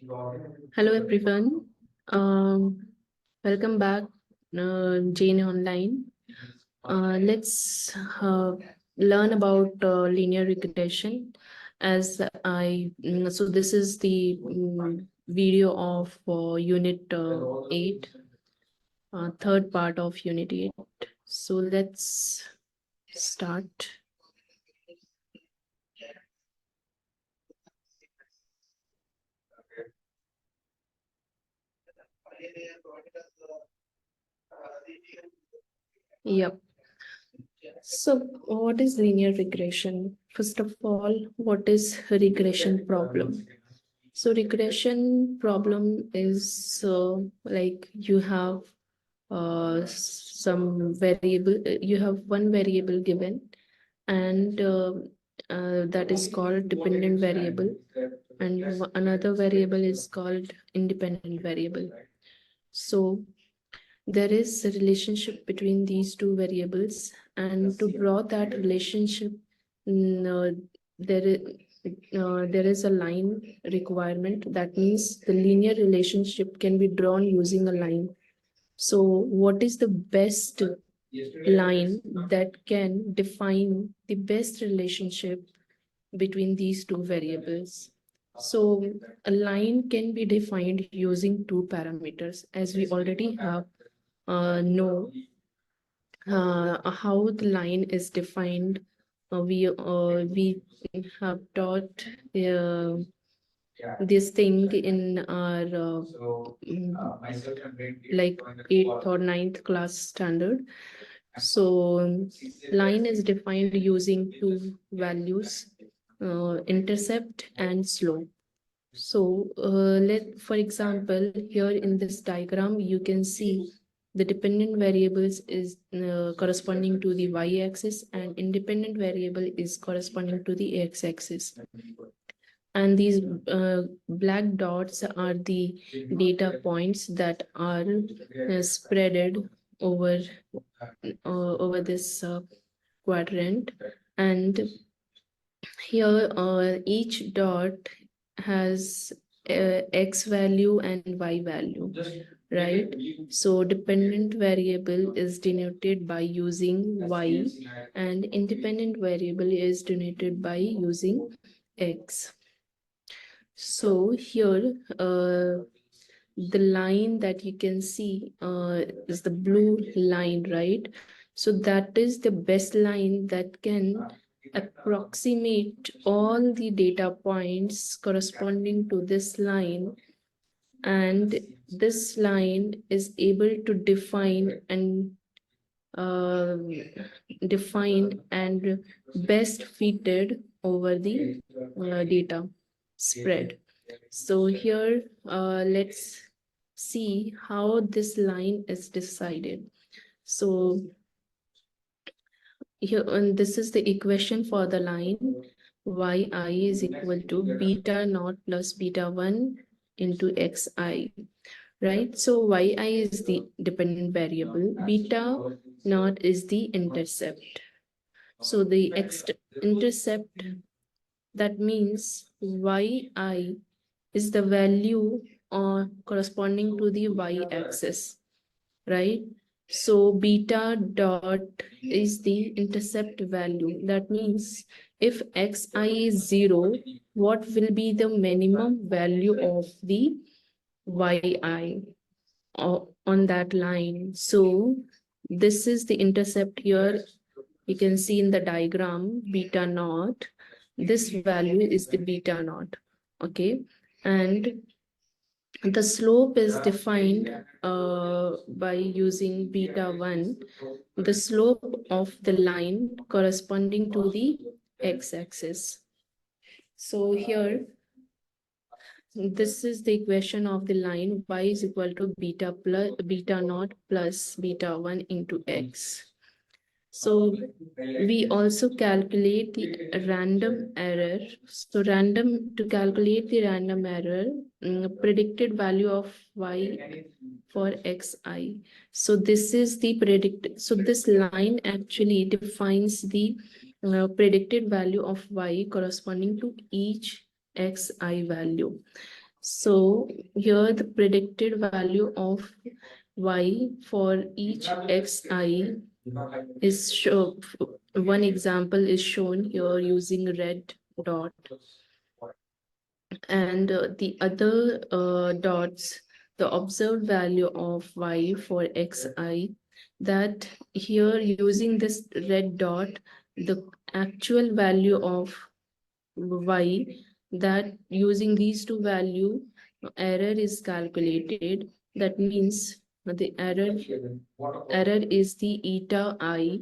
Hello everyone. Welcome back, Jane Online. Let's learn about linear regression. So this is the video of Unit 8, third part of Unit 8. So let's start. Yep. So what is linear regression? First of all, what is regression problem? So regression problem is like you have some variable, you have one variable given, and that is called dependent variable, and another variable is called independent variable. So there is a relationship between these two variables, and to draw that relationship, there is there is a line requirement. That means the linear relationship can be drawn using a line. So what is the best line that can define the best relationship between these two variables? So a line can be defined using two parameters, as we already have know how the line is defined. We have taught this thing in our like 8th or 9th class standard. So line is defined using two values, intercept and slope. So for example, here in this diagram, you can see the dependent variables is corresponding to the y-axis, and independent variable is corresponding to the x-axis. And these black dots are the data points that are spreaded over this quadrant. And here each dot has x value and y value, right? So dependent variable is denoted by using y, and independent variable is denoted by using x. So here the line that you can see is the blue line, right? So that is the best line that can approximate all the data points corresponding to this line, and this line is able to define and best fitted over the data spread. So here let's see how this line is decided. So here, and this is the equation for the line. Yi is equal to beta naught plus beta 1 into xi, right? So yi is the dependent variable, beta naught is the intercept. So the intercept, that means yi is the value corresponding to the y-axis, right? So beta dot is the intercept value. That means if xi is 0, what will be the minimum value of the yi on that line? So this is the intercept here. You can see in the diagram beta naught. This value is the beta naught. Okay, and the slope is defined by using beta 1, the slope of the line corresponding to the x-axis. So here, this is the equation of the line. Y is equal to beta naught plus beta 1 into x. So we also calculate the random error. So to calculate the random error, predicted value of y for xi. So this is the predicted. So this line actually defines the predicted value of y corresponding to each xi value. So here the predicted value of y for each xi is shown. One example is shown here using red dot, and the other dots, the observed value of y for xi, that here using this red dot, the actual value of y, that using these two value, error is calculated. That means the error is the eta I,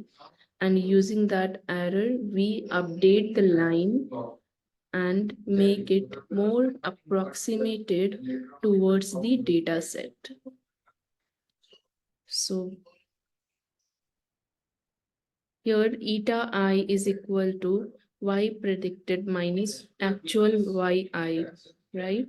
and using that error we update the line and make it more approximated towards the data set. So here eta I is equal to y predicted minus actual yi, right?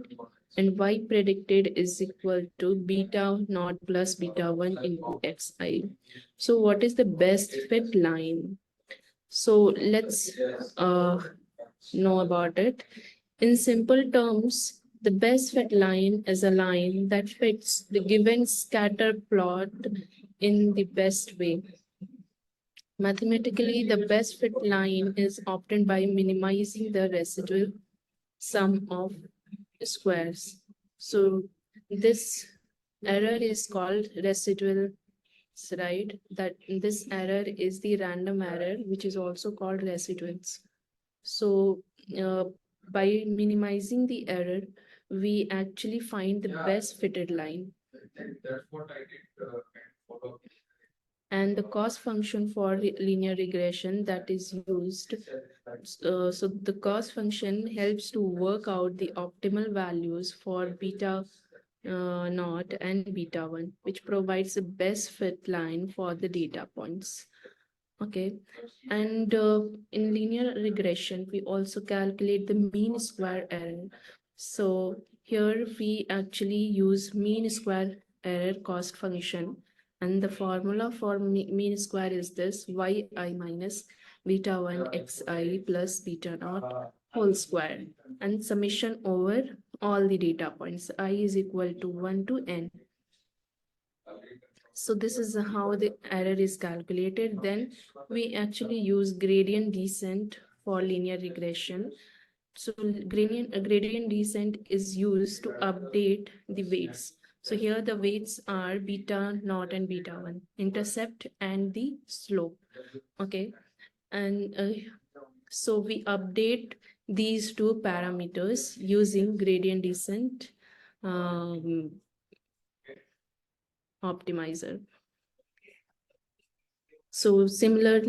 And y predicted is equal to beta naught plus beta 1 into xi. So what is the best fit line? So let's know about it. In simple terms, the best fit line is a line that fits the given scatter plot in the best way. Mathematically, the best fit line is obtained by minimizing the residual sum of squares. So this error is called residual, right? That this error is the random error, which is also called residuals. So uh, by minimizing the error, we actually find the best fitted line. That's what I did. And the cost function for linear regression that is used. So the cost function helps to work out the optimal values for beta naught and beta 1, which provides the best fit line for the data points. Okay, and in linear regression, we also calculate the mean square error. So here we actually use mean square error cost function, and the formula for mean square is this: yi minus beta 1 xi plus beta naught whole square, and summation over all the data points. I is equal to 1 to n. So this is how the error is calculated. Then we actually use gradient descent for linear regression. So gradient descent is used to update the weights. So here the weights are beta naught and beta 1, intercept and the slope. Okay, and so we update these two parameters using gradient descent optimizer. So similar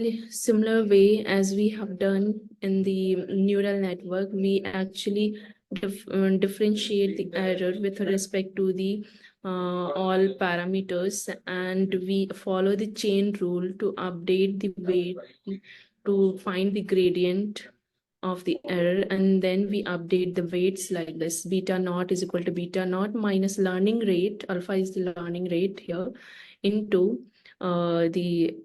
way as we have done in the neural network, we actually differentiate the error with respect to the all parameters, and we follow the chain rule to update the weight to find the gradient of the error, and then we update the weights like this: beta naught is equal to beta naught minus learning rate, alpha is the learning rate here, into the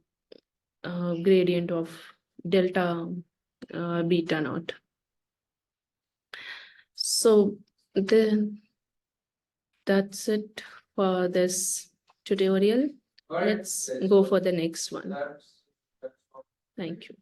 gradient of delta beta naught. So that's it for this tutorial. Let's go for the next one. Thank you.